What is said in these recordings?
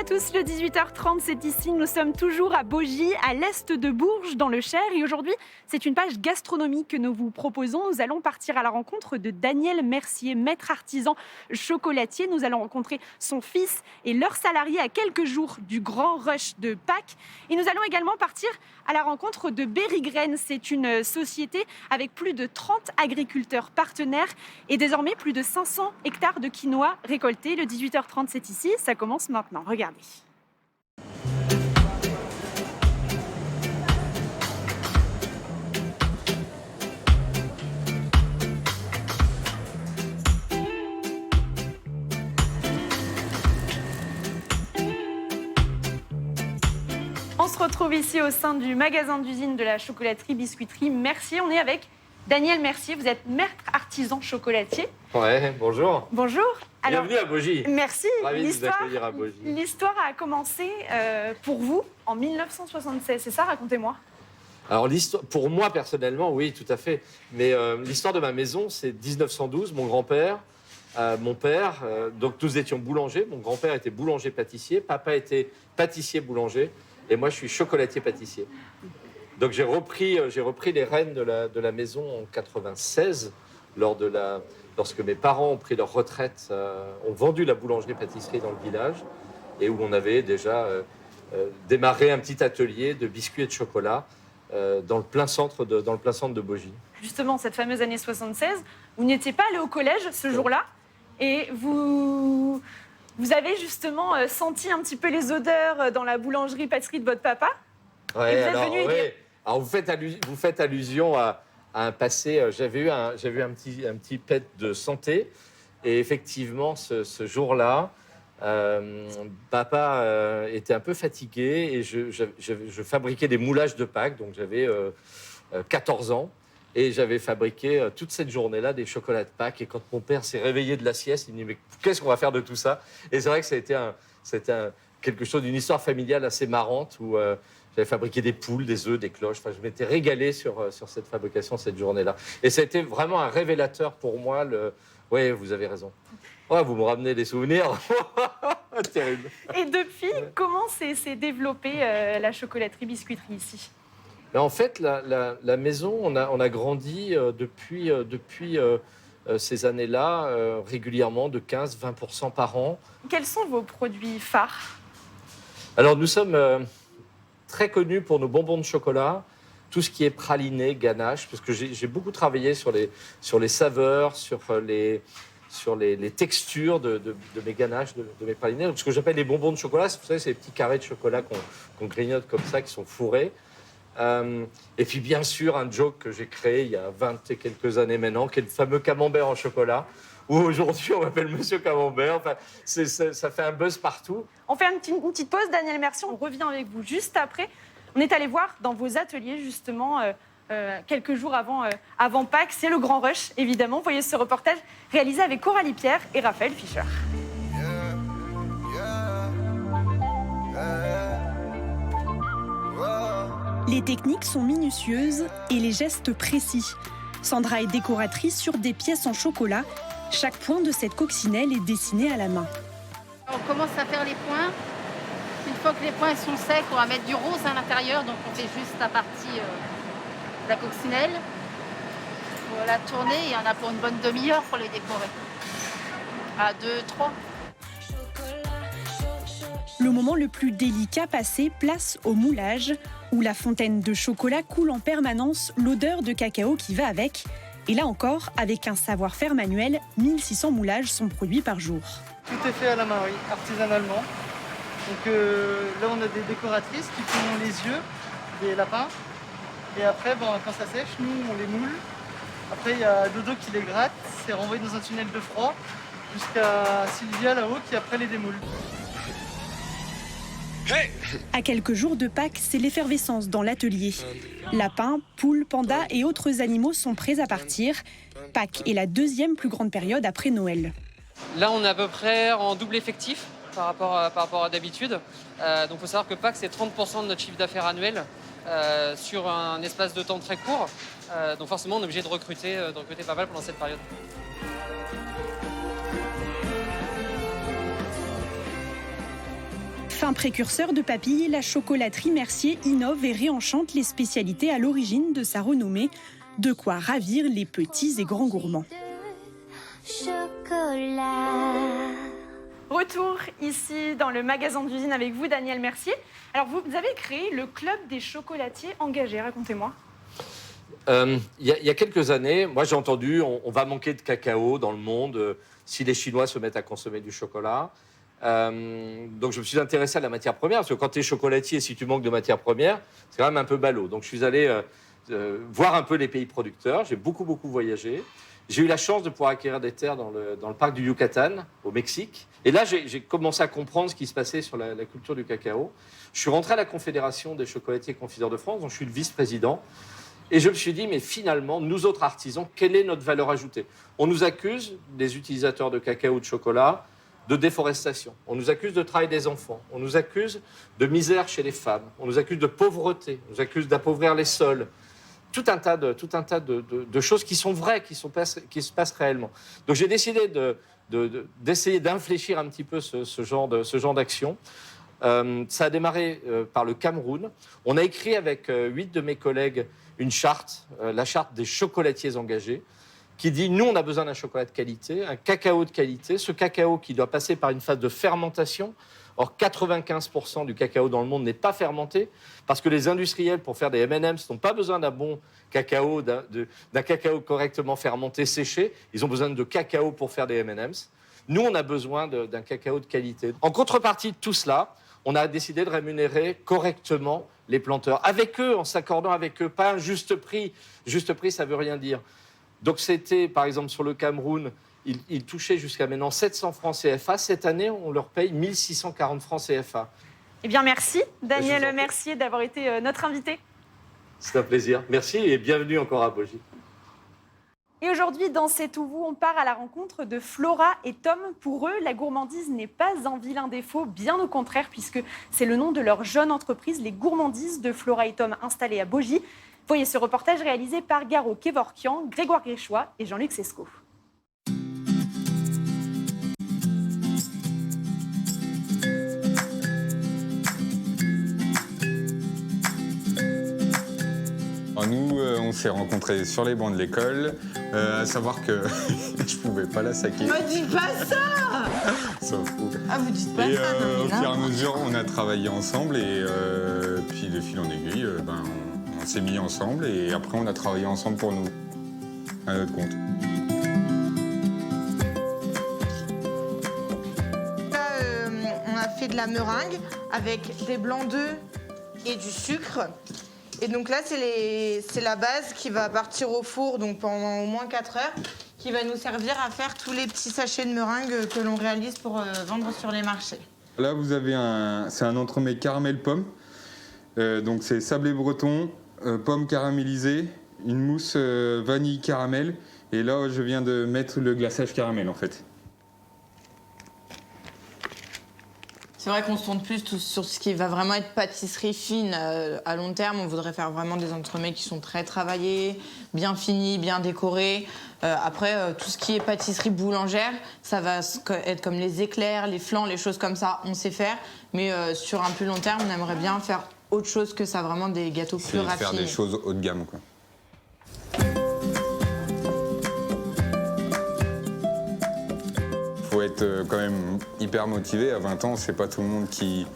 à tous, le 18h30, c'est ici. Nous sommes toujours à Baugy, à l'est de Bourges, dans le Cher. Et aujourd'hui, c'est une page gastronomique que nous vous proposons. Nous allons partir à la rencontre de Daniel Mercier, maître artisan chocolatier. Nous allons rencontrer son fils et leurs salariés à quelques jours du grand rush de Pâques. Et nous allons également partir à la rencontre de Berry Graines. C'est une société avec plus de 30 agriculteurs partenaires et désormais plus de 500 hectares de quinoa récoltés. Le 18h30, c'est ici. Ça commence maintenant. Regardez. On se retrouve ici au sein du magasin d'usine de la chocolaterie-biscuiterie Mercier. On est avec Daniel Mercier. Vous êtes maître artisan chocolatier. Ouais, bonjour. Bonjour. Alors, bienvenue à Baugy. Merci. Ravi de vous accueillir à Baugy. L'histoire a commencé pour vous en 1976, c'est ça? Racontez-moi. Alors, l'histoire, pour moi personnellement, oui, tout à fait. Mais l'histoire de ma maison, c'est 1912. Mon grand-père, mon père, donc nous étions boulangers. Mon grand-père était boulanger-pâtissier. Papa était pâtissier-boulanger. Et moi, je suis chocolatier-pâtissier. Donc, j'ai repris les rênes de la maison en 96, lorsque mes parents ont pris leur retraite, ont vendu la boulangerie-pâtisserie dans le village, et où on avait déjà démarré un petit atelier de biscuits et de chocolat dans le plein centre de Baugy. Justement, cette fameuse année 76, vous n'étiez pas allé au collège ce jour-là, et vous avez justement senti un petit peu les odeurs dans la boulangerie-pâtisserie de votre papa. Ouais, et vous êtes venu aider. Alors vous faites allusion à un passé. J'avais eu un petit pet de santé, et effectivement ce jour-là, papa était un peu fatigué et je fabriquais des moulages de Pâques, donc j'avais 14 ans. Et j'avais fabriqué toute cette journée-là des chocolats de Pâques. Et quand mon père s'est réveillé de la sieste, il me dit « Mais qu'est-ce qu'on va faire de tout ça ?» Et c'est vrai que c'était quelque chose d'une histoire familiale assez marrante où j'avais fabriqué des poules, des œufs, des cloches. Enfin, je m'étais régalé sur cette fabrication cette journée-là. Et ça a été vraiment un révélateur pour moi. Oui, vous avez raison. Ouais, vous me ramenez des souvenirs. Terrible. Et depuis, comment s'est développée la chocolaterie-biscuiterie ici? En fait, la maison, on a grandi depuis ces années-là, régulièrement de 15-20% par an. Quels sont vos produits phares? Alors, nous sommes très connus pour nos bonbons de chocolat, tout ce qui est praliné, ganache, parce que j'ai beaucoup travaillé sur les saveurs, sur les textures de mes ganaches, de mes pralinés. Donc, ce que j'appelle les bonbons de chocolat, vous savez, c'est les petits carrés de chocolat qu'on grignote comme ça, qui sont fourrés. Et puis bien sûr un joke que j'ai créé il y a 20 et quelques années maintenant, qui est le fameux camembert en chocolat, où aujourd'hui on m'appelle Monsieur Camembert. Enfin, ça fait un buzz partout. On fait une petite pause, Daniel Mercier, on revient avec vous juste après. On est allé voir dans vos ateliers justement quelques jours avant Pâques, c'est le grand rush évidemment. Vous voyez ce reportage réalisé avec Coralie Pierre et Raphaël Fischer. Les techniques sont minutieuses et les gestes précis. Sandra est décoratrice sur des pièces en chocolat. Chaque point de cette coccinelle est dessiné à la main. On commence à faire les points. Une fois que les points sont secs, on va mettre du rose à l'intérieur. Donc on fait juste la partie de la coccinelle. On va la tourner et on a pour une bonne demi-heure pour les décorer. À 2, 3. Le moment le plus délicat passé, place au moulage, où la fontaine de chocolat coule en permanence, l'odeur de cacao qui va avec. Et là encore, avec un savoir-faire manuel, 1600 moulages sont produits par jour. Tout est fait à la main, oui, artisanalement. Donc là, on a des décoratrices qui font les yeux des lapins. Et après, quand ça sèche, nous, on les moule. Après, il y a Dodo qui les gratte. C'est renvoyé dans un tunnel de froid jusqu'à Sylvia là-haut qui après les démoule. À quelques jours de Pâques, c'est l'effervescence dans l'atelier. Lapins, poules, pandas et autres animaux sont prêts à partir. Pâques est la deuxième plus grande période après Noël. Là, on est à peu près en double effectif par rapport à d'habitude. Donc, il faut savoir que Pâques, c'est 30% de notre chiffre d'affaires annuel sur un espace de temps très court. Donc, forcément, on est obligé de recruter pas mal pendant cette période. Fin précurseur de papilles, la chocolaterie Mercier innove et réenchante les spécialités à l'origine de sa renommée. De quoi ravir les petits et grands gourmands. Retour ici dans le magasin d'usine avec vous, Daniel Mercier. Alors, vous avez créé le Club des chocolatiers engagés. Racontez-moi. Il y a quelques années, moi j'ai entendu on va manquer de cacao dans le monde si les Chinois se mettent à consommer du chocolat. Donc je me suis intéressé à la matière première, parce que quand tu es chocolatier, si tu manques de matière première, c'est quand même un peu ballot. Donc je suis allé voir un peu les pays producteurs, j'ai beaucoup voyagé. J'ai eu la chance de pouvoir acquérir des terres dans le parc du Yucatan, au Mexique. Et là, j'ai commencé à comprendre ce qui se passait sur la culture du cacao. Je suis rentré à la Confédération des chocolatiers et confiseurs de France, dont je suis le vice-président. Et je me suis dit, mais finalement, nous autres artisans, quelle est notre valeur ajoutée ? On nous accuse, les utilisateurs de cacao ou de chocolat, de déforestation. On nous accuse de travail des enfants. On nous accuse de misère chez les femmes. On nous accuse de pauvreté. On nous accuse d'appauvrir les sols. Tout un tas de choses qui sont vraies, qui se passent réellement. Donc j'ai décidé d'essayer d'infléchir un petit peu ce genre d'action. Ça a démarré par le Cameroun. On a écrit avec 8 de mes collègues une charte, la charte des chocolatiers engagés, qui dit, nous, on a besoin d'un chocolat de qualité, un cacao de qualité, ce cacao qui doit passer par une phase de fermentation. Or, 95% du cacao dans le monde n'est pas fermenté, parce que les industriels, pour faire des M&M's, n'ont pas besoin d'un bon cacao, d'un cacao correctement fermenté, séché. Ils ont besoin de cacao pour faire des M&M's. Nous, on a besoin d'un cacao de qualité. En contrepartie de tout cela, on a décidé de rémunérer correctement les planteurs. Avec eux, en s'accordant avec eux, pas un juste prix. Juste prix, ça ne veut rien dire. Donc c'était, par exemple, sur le Cameroun, ils touchaient jusqu'à maintenant 700 francs CFA. Cette année, on leur paye 1640 francs CFA. Eh bien, merci, Daniel Mercier, d'avoir été notre invité. C'est un plaisir. Merci et bienvenue encore à Bogie. Et aujourd'hui, dans C'est ou vous, on part à la rencontre de Flora et Tom. Pour eux, la gourmandise n'est pas un vilain défaut, bien au contraire, puisque c'est le nom de leur jeune entreprise, les Gourmandises de Flora et Tom, installées à Bogie. Voyez ce reportage réalisé par Garo Kevorkian, Grégoire Gréchois et Jean-Luc Sesco. Nous, on s'est rencontrés sur les bancs de l'école, à savoir que je pouvais pas la saquer. Me dis pas ça. S'en fout. Ah, vous dites pas Et ça. au fur et à mesure, on a travaillé ensemble et puis de fil en aiguille, on s'est mis ensemble et après on a travaillé ensemble pour nous, à notre compte. Là, on a fait de la meringue avec des blancs d'œufs et du sucre. Et donc là, c'est la base qui va partir au four donc pendant au moins 4 heures, qui va nous servir à faire tous les petits sachets de meringue que l'on réalise pour vendre sur les marchés. Là, vous avez c'est un entremets caramel pomme. Donc c'est sablé breton, pommes caramélisées, une mousse vanille caramel. Et là, je viens de mettre le glaçage caramel en fait. C'est vrai qu'on se tourne plus sur ce qui va vraiment être pâtisserie fine. À long terme, on voudrait faire vraiment des entremets qui sont très travaillés, bien finis, bien décorés. Après, tout ce qui est pâtisserie boulangère, ça va être comme les éclairs, les flans, les choses comme ça, on sait faire. Mais sur un plus long terme, on aimerait bien faire autre chose que ça, vraiment des gâteaux plus raffinés. Faire des choses haut de gamme, quoi. Faut être quand même hyper motivé. À 20 ans, c'est pas tout le monde qui...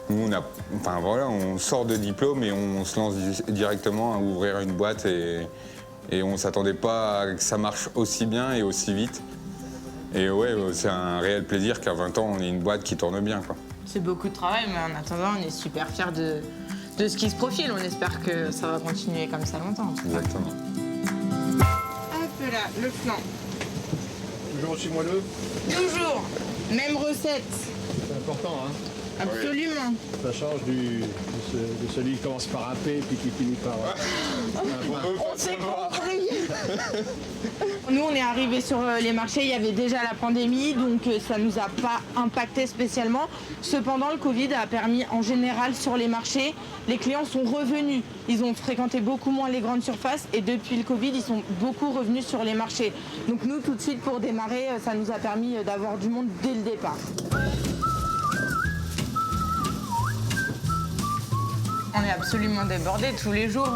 Nous, on sort de diplôme et on se lance directement à ouvrir une boîte et on s'attendait pas à que ça marche aussi bien et aussi vite. Et ouais, c'est un réel plaisir qu'à 20 ans, on ait une boîte qui tourne bien, quoi. C'est beaucoup de travail, mais en attendant, on est super fiers de ce qui se profile. On espère que ça va continuer comme ça longtemps. Exactement. Hop là, le flan. Toujours aussi moelleux. Toujours, même recette. C'est important, hein. Absolument. Ça change de celui qui commence par un P puis qui finit par... On s'est compris. Nous, on est arrivés sur les marchés, il y avait déjà la pandémie, donc ça ne nous a pas impacté spécialement. Cependant, le Covid a permis, en général, sur les marchés, les clients sont revenus. Ils ont fréquenté beaucoup moins les grandes surfaces et depuis le Covid, ils sont beaucoup revenus sur les marchés. Donc nous, tout de suite, pour démarrer, ça nous a permis d'avoir du monde dès le départ. On est absolument débordés tous les jours.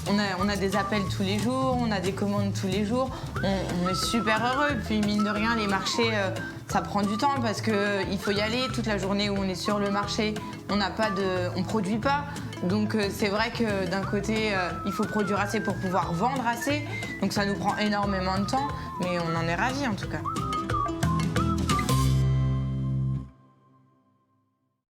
On a des appels tous les jours, on a des commandes tous les jours. On est super heureux. Puis mine de rien, les marchés, ça prend du temps parce qu'il faut y aller toute la journée où on est sur le marché. On produit pas. Donc c'est vrai que d'un côté, il faut produire assez pour pouvoir vendre assez. Donc ça nous prend énormément de temps, mais on en est ravis en tout cas.